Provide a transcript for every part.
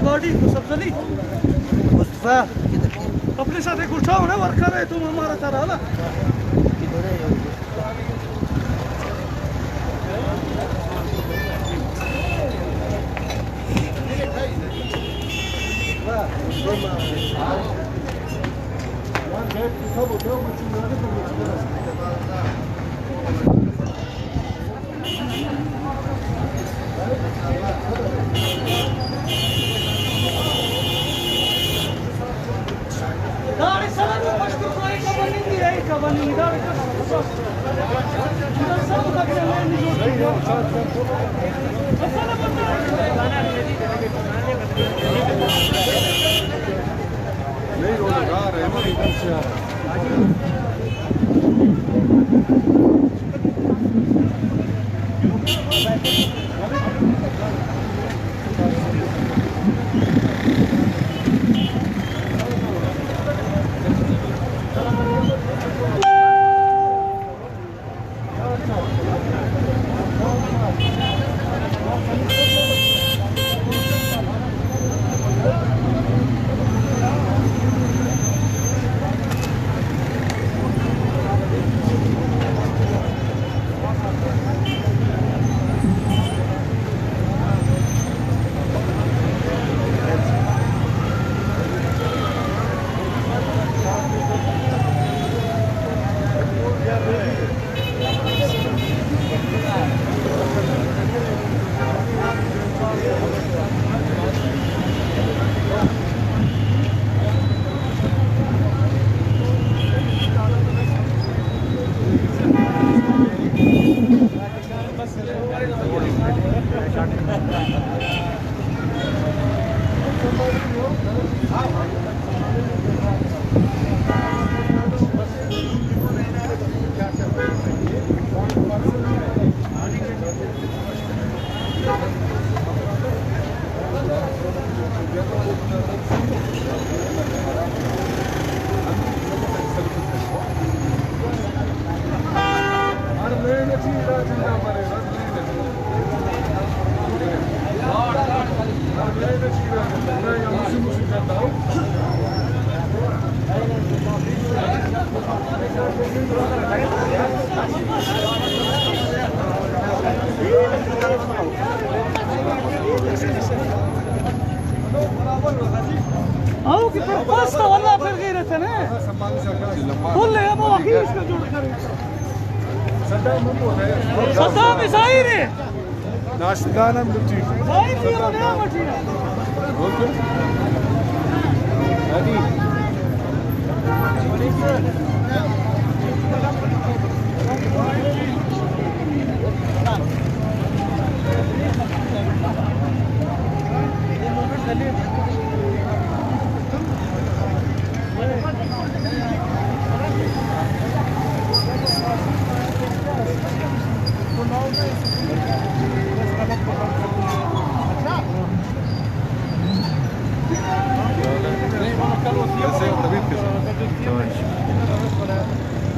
गाड़ी को सब्जली मुस्तफा अपने साथ एक उठाओ ना वर्कर है तुम हमारा तरह ना आओ कि फिर पास्ता वाला फिर गए थे ना बोल ले अब आखिर इसका जोड़ कर सद्दाम इसाइर है नाश्ताना मुझे साइर ये बना मठिया ओके अभी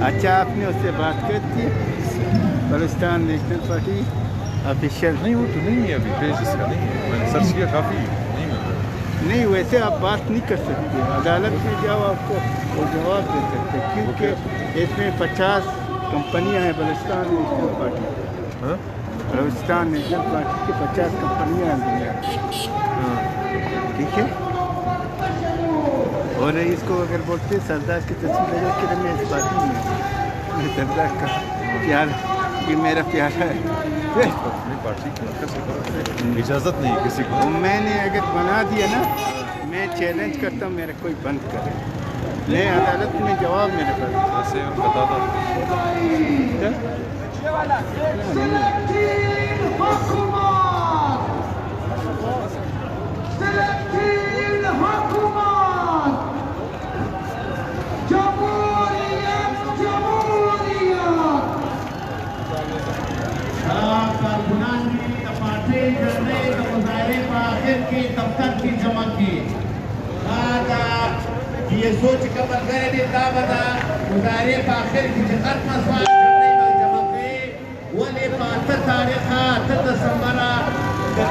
अच्छा आपने उससे बात कर थी बलूचिस्तान नेशनल पार्टी ऑफिशियल नहीं वो तो नहीं है अभी पेज इसका नहीं है मैंने सर्च किया काफ़ी नहीं मिल रहा नहीं वैसे आप बात नहीं कर सकते अदालत में जाओ आपको वो जवाब दे सकते क्योंकि इसमें 50 कंपनियां हैं बलूचिस्तान नेशनल पार्टी हाँ बलूचिस्तान नेशनल पार्टी की 50 कंपनियां हैं दुनिया हाँ ठीक है और इसको अगर बोलते सरदार की तस्वीर लगा कि मैं इस पार्टी में मैं सरदार का प्यार ये मेरा प्यारा है अपनी पार्टी की इजाज़त नहीं है किसी को वो मैंने अगर बना दिया ना मैं चैलेंज करता हूँ मेरा कोई बंद करे मैं अदालत में जवाब मेरे पास वैसे बताता ये सोच कमर करे दावदा मुदारे आखिर की खत्म सवाल करने में जमा पे वले 5 तारीख 8 दिसंबर के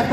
8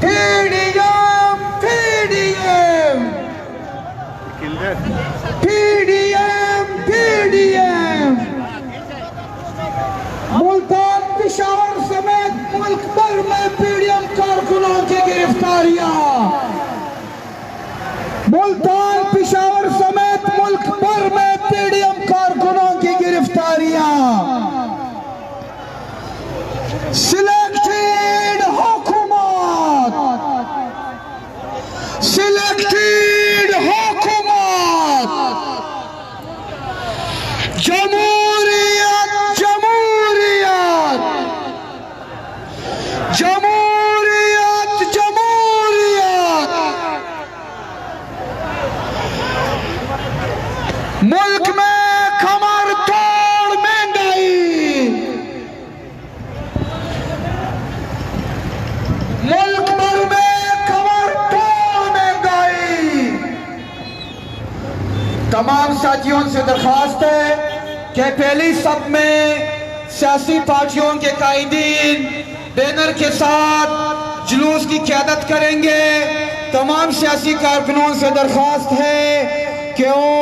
PDM PDM PDM PDM Multan Peshawar समेत मुल्क भर में PDM कारकुनों की गिरफ्तारियां मुल्तान पेशावर समेत मुल्क भर में PDM कारकुनों की गिरफ्तारियां सिलेक्टेड सिलेक्टेड हुकूमत जमहूरियत जमहूरियत जमहूरियत जमहूरियत मुल्क में कमर तोड़ महंगाई मुल्क भर में तमाम साथियों से दरख्वास्त है कि पहली सब में सियासी पार्टियों के कायदीन बैनर के साथ जुलूस की क़यादत करेंगे। तमाम सियासी कारकुनों से दरख्वास्त है कि वो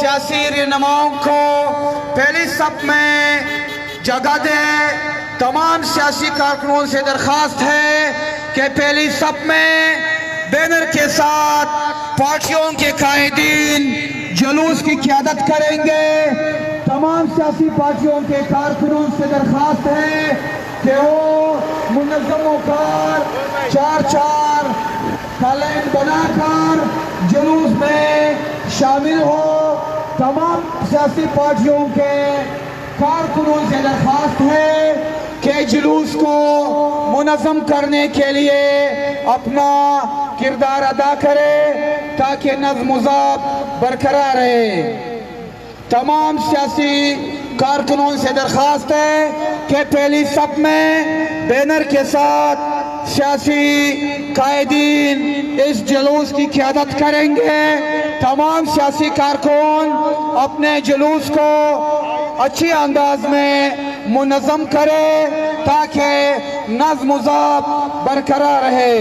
सियासी रहनुमाओं को पहली सब में जगह दें। तमाम सियासी कारकुनों से दरख्वास्त है कि पहली सब में बैनर के साथ पार्टियों के कायदीन जुलूस की क़यादत करेंगे। तमाम सियासी पार्टियों के कारकुनों से दरख्वास्त है कि वो मुनज़्ज़म होकर 4-4 का लाइन बनाकर जुलूस में शामिल हो। तमाम सियासी पार्टियों के कारकुनों से दरख्वास्त है कि जुलूस को मुनज़्ज़म करने के लिए अपना किरदार अदा करे ताकि नज़्म ज़ब्त बरकरार रहे। तमाम सियासी कारकुनों से दरख्वास्त है कि पहली सब में बैनर के साथ सियासी कायदीन इस जुलूस की क़यादत करेंगे। तमाम सियासी कारकुन अपने जुलूस को अच्छी अंदाज में मुनज़्ज़म करे ताकि नज़्म ज़ब्त बरकरार रहे।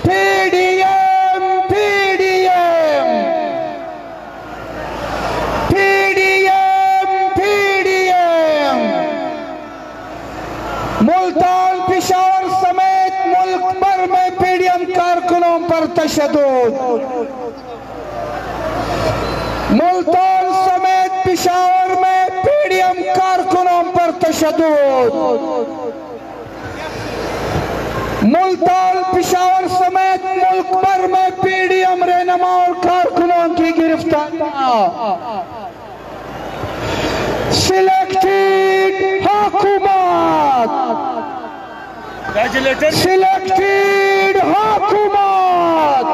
PDM PDM PDM PDM Multan Peshawar समेत मुल्क भर में PDM कारकुनों पर तशद्दुद मुल्तान समेत पेशावर में PDM कारकुनों पर तशद्दुद मुल्तान पेशावर समेत मुल्क भर में PDM रहनुमा और कारकुनों की गिरफ्तारियां सिलेक्टेड हुकूमत सिलेक्टेड हुकूमत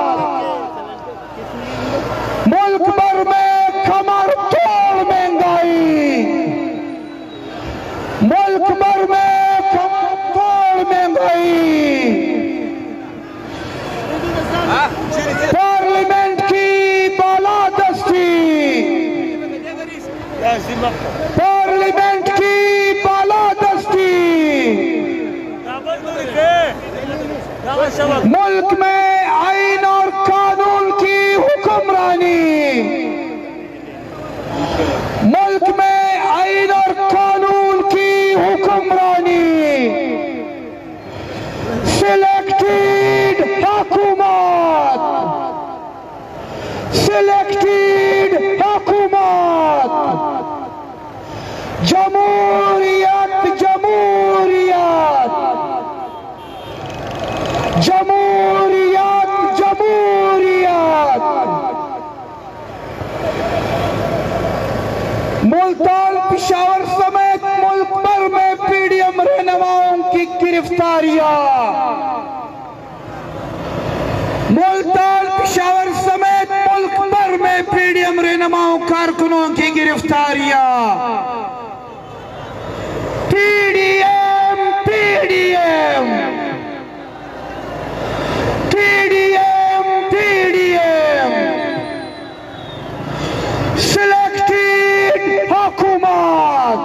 मुल्क भर में कमर तोड़ महंगाई मुल्क भर में कमर तोड़ महंगाई पार्लियामेंट की बालादस्ती पार्लियामेंट की बालादस्ती मुल्क में आईन और कानून की हुक्मरानी मुल्क में आईन और कानून की हुक्मरानी सिलेक्टेड हुकूमत सिलेक्टेड हुकूमत जमहूरियत जमहूरियत जमहूरियत जमहूरियत मुल्तान पेशावर समेत मुल्क भर में PDM रहनुमाओं की गिरफ्तारियां मुल्तान पेशावर समेत मुल्क भर में पीडीएम रहनुमाओं कारकुनों की गिरफ्तारियां। PDM PDM PDM PDM selected हुकूमत,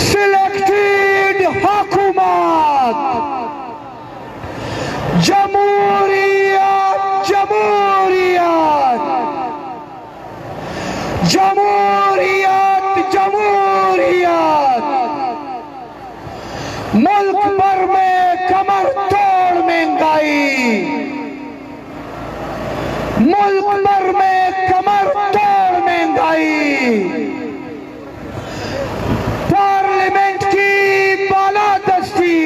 सिलेक्टेड हुकूमत, जमहूरियत जमहूरियत जमहूरियत जमहूरियत। मुल्क भर में कमर तोड़ महंगाई, मुल्क भर में कमर तोड़ महंगाई। पार्लियामेंट की बालादस्ती,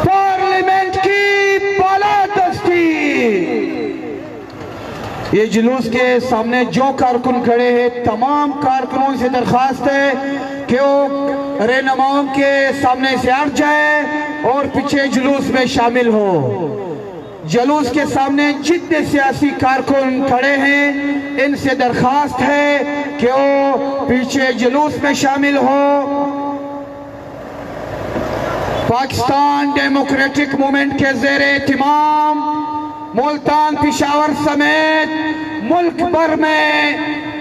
पार्लियामेंट की बालादस्ती। ये जुलूस के सामने जो कारकुन खड़े हैं, तमाम कारकुनों से दरखास्त है कि वो रहनुमाओं के सामने से हट जाए और पीछे जुलूस में शामिल हो। जुलूस के सामने जितने सियासी कारकुन खड़े हैं, इनसे दरखास्त है कि वो पीछे जुलूस में शामिल हो। पाकिस्तान डेमोक्रेटिक मूवमेंट के ज़ेरे एहतिमाम मुल्तान पेशावर समेत मुल्क भर में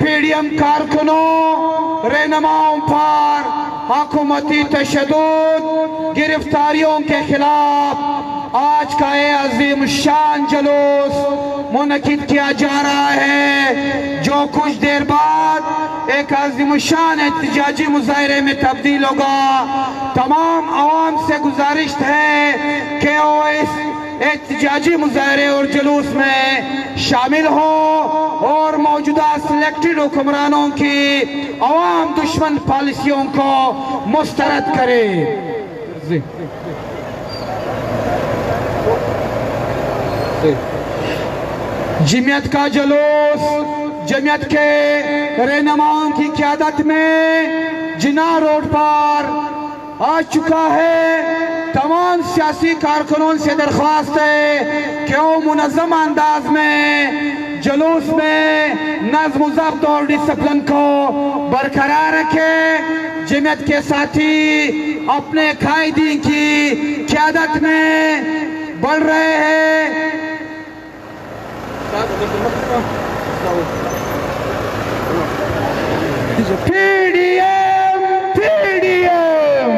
पीडीएम कारकुनों रहनुमाओं पर हुकूमती तशद्दुद गिरफ्तारियों के खिलाफ आज का ये अजीम शान जुलूस मुनक़िद किया जा रहा है, जो कुछ देर बाद एक अजीम शान एहतजाजी मुजाहरे में तब्दील होगा। तमाम आवाम से गुजारिश है कि वो इस एहतजाजी मुजाहरे और जुलूस में शामिल हो और मौजूदा सिलेक्टेड हुक्मरानों की अवाम दुश्मन पॉलिसियों को मुस्तरद करे। जमीयत का जुलूस जमीयत के रहनुमाओं की क़यादत में जिन्ना रोड पर आ चुका है। तमाम सियासी कारकुनों से दरख्वास्त है कि वो मुनज़्ज़म अंदाज में जुलूस में नज़्म ज़ब्त और डिसिप्लिन को बरकरार रखे। जमीयत के साथी अपने कायदीन की क़यादत में बढ़ रहे हैं। PDM PDM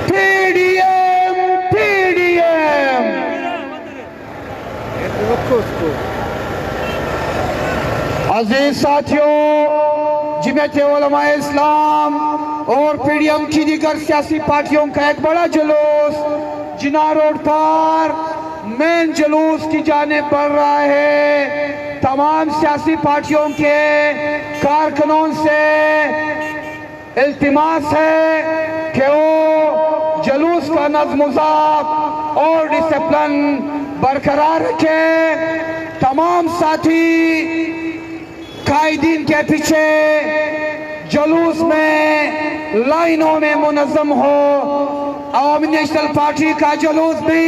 PDM PDM. अजीज साथियों, जमीयत उलमा इस्लाम और पीडीएम की दीगर सियासी पार्टियों का एक बड़ा जुलूस जिन्ना रोड पर मेन जुलूस की जाने बढ़ रहा है। तमाम सियासी पार्टियों के कारकुनों से इल्तिमास है कि वो जुलूस का नज़्म ज़ब्त और डिसिप्लिन बरकरार रखे। तमाम साथी कायदीन के पीछे जुलूस में लाइनों में मुनज़्ज़म हो। अवामी नेशनल पार्टी का जुलूस भी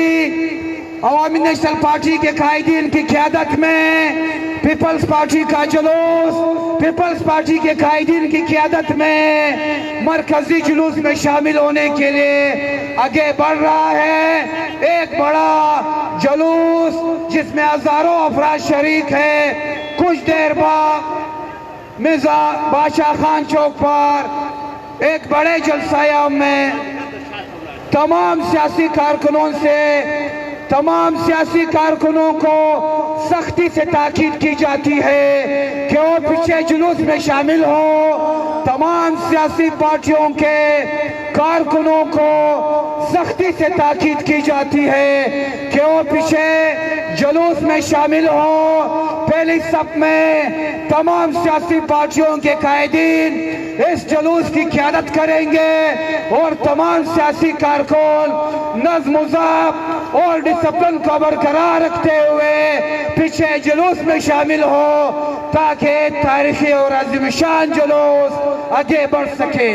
अवामी नेशनल पार्टी के कायदीन की क़यादत में, पीपल्स पार्टी का जुलूस पीपल्स पार्टी के कायदीन की क़यादत में मरकजी जुलूस में शामिल होने के लिए आगे बढ़ रहा है। एक बड़ा जुलूस जिसमें हजारों अफराद शरीक है। कुछ देर बाद मिर्जा बादशाह खान चौक पर एक बड़े जलसायाम में तमाम सियासी कारकुनों को सख्ती से ताकीद की जाती है कि वो पीछे जुलूस में शामिल हो। तमाम सियासी पार्टियों के कारकुनों को सख्ती से ताकीद की जाती है कि वो पीछे जुलूस में शामिल हो। पहली सफ में तमाम सियासी पार्टियों के कायदीन इस जुलूस की क़यादत करेंगे और तमाम सियासी कारकुन नज़्म ज़ब्त और डिसिप्लिन को बरकरार रखते हुए पीछे जुलूस में शामिल हो ताकि तारीखी और अज़ीम शान जुलूस आगे बढ़ सके।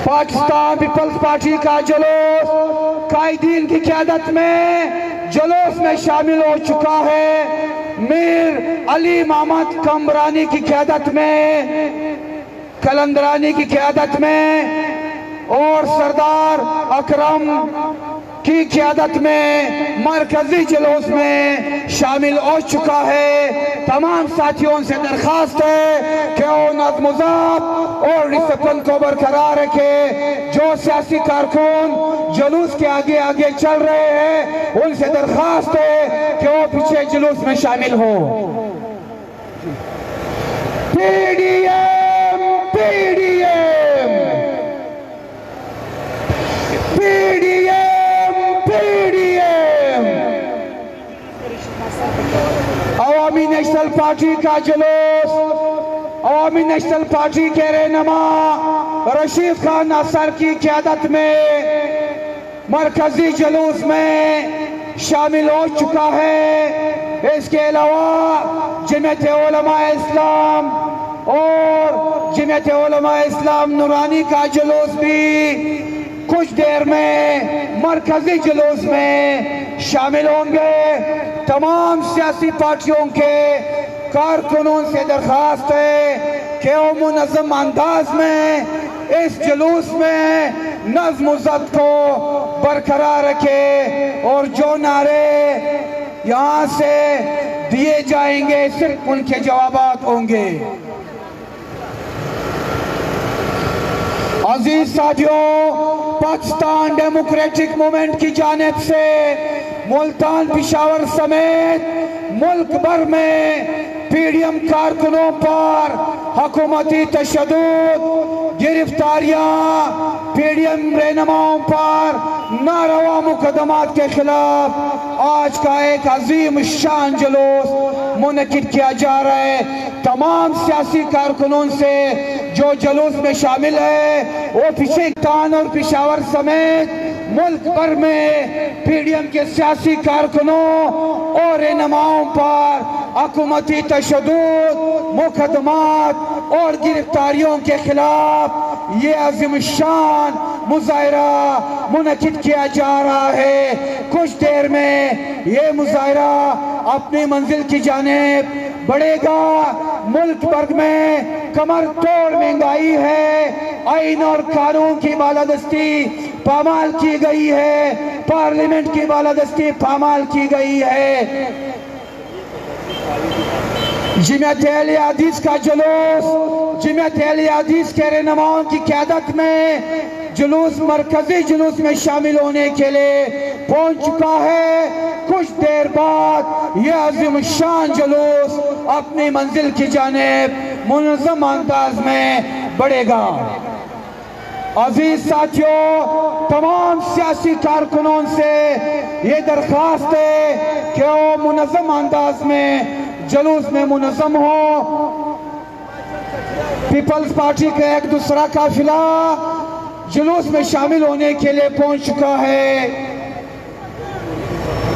पाकिस्तान पीपल्स पार्टी का जुलूस कायदीन की क़यादत में जुलूस में शामिल हो चुका है। मीर अली मोहम्मद कमरानी की क़यादत में, कलंदरानी की क़यादत में और सरदार अकरम की क़यादत में मरकजी जुलूस में शामिल हो चुका है। तमाम साथियों से दरखास्त है कि वो नज़्म ज़ब्त और डिसिप्लिन को बरकरार रखे। जो सियासी कारकुन जुलूस के आगे आगे चल रहे हैं उनसे दरखास्त है कि वो पीछे जुलूस में शामिल हो। पीडीएम पीडीएम पीडीएम पीडीएम अवामी नेशनल पार्टी का जुलूस अवामी नेशनल पार्टी के रहनुमा रशीद खान असर की क़यादत में मरकजी जुलूस में शामिल हो चुका है। इसके अलावा जमीयत उलमा इस्लाम और जमीयत उलमा इस्लाम नूरानी का जुलूस भी कुछ देर में मरकजी जुलूस में शामिल होंगे। तमाम सियासी पार्टियों के कारकुनों से दरखास्त है कि वो मुनज़्ज़म अंदाज में इस जुलूस में नज़्म ज़ब्त को बरकरार रखे और जो नारे यहाँ से दिए जाएंगे सिर्फ उनके जवाबात होंगे। अजीज साथियों, पाकिस्तान डेमोक्रेटिक मूवमेंट की जानिब से मुल्तान पेशावर समेत मुल्क भर में पीडीएम कारकुनों पर हुकूमती तशद्दुद, गिरफ्तारियां, पीडीएम रहनुमाओं पर नारवा मुकदमात के खिलाफ आज का एक अजीम शान जुलूस मुनक़िद किया जा रहा है। तमाम सियासी कारकुनों से जो जुलूस में शामिल है वो पाकिस्तान और पेशावर समेत मुल्क भर में पीडीएम के सियासी कारकुनों और रहनुमाओं पर हुकूमती तशद्दुद, मुकदमात और गिरफ्तारियों के खिलाफ ये अज़ीम शान मुज़ाहिरा मुनक़िद किया जा रहा है। कुछ देर में ये मुज़ाहिरा अपनी मंजिल की जानिब बढ़ेगा। मुल्क भर में कमर तोड़ महंगाई है, आईन और कानून की बालादस्ती पामाल की गई है, पार्लियामेंट की बालादस्ती पामाल की गई है। जमीयत अहले हदीस का जुलूस, जमीयत अहले हदीस के रहनुमाओं की क़यादत में जुलूस मरकजी जुलूस में शामिल होने के लिए पहुंच चुका है। कुछ देर बाद यह अज़ीम शान जुलूस अपनी मंजिल की जानिब मुनज़्ज़म अंदाज में बढ़ेगा। अजीज साथियों, तमाम सियासी कारकुनों से ये दरख्वास्त है कि वो मुनज़्ज़म अंदाज में जुलूस में मुनज़्ज़म हो। पीपल्स पार्टी का एक दूसरा काफिला जुलूस में शामिल होने के लिए पहुंच चुका है।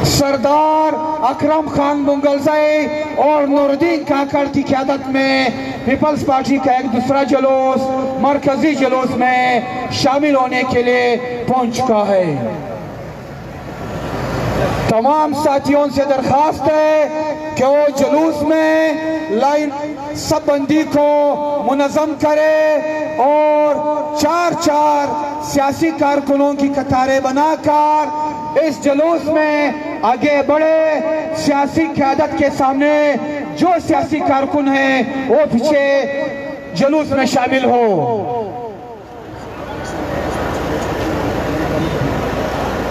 सरदार अकरम खान मुगलज़ई और नूरुद्दीन काकड़ की क़यादत में पीपल्स पार्टी का एक दूसरा जुलूस मरकजी जुलूस में शामिल होने के लिए पहुंच चुका है। तमाम साथियों से दरखास्त है कि वो जुलूस में लाइन सबबंदी को मुनज़्ज़म करे और चार चार सियासी कारकुनों की कतारें बनाकर इस जुलूस में आगे बढ़े। सियासी क़यादत के सामने जो सियासी कारकुन हैं वो पीछे जुलूस में शामिल हो।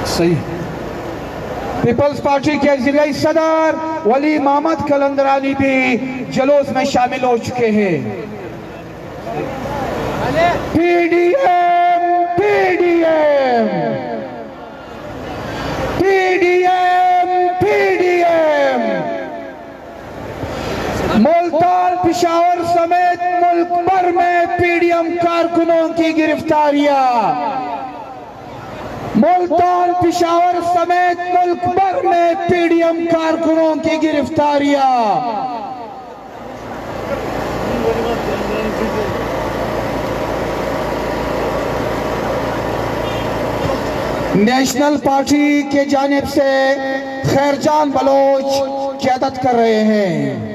सही। पीपल्स पार्टी के जिला सदर वली मोहम्मद कलंदरानी भी जुलूस में शामिल हो चुके हैं। PDM PDM PDM PDM Multan Peshawar समेत मुल्क भर में पीडीएम कारकुनों की गिरफ्तारियां, मुल्तान पेशावर समेत मुल्क भर में पीडीएम कारकुनों की गिरफ्तारियां। नेशनल पार्टी के जानिब से खैरजान बलोच क़यादत कर रहे हैं।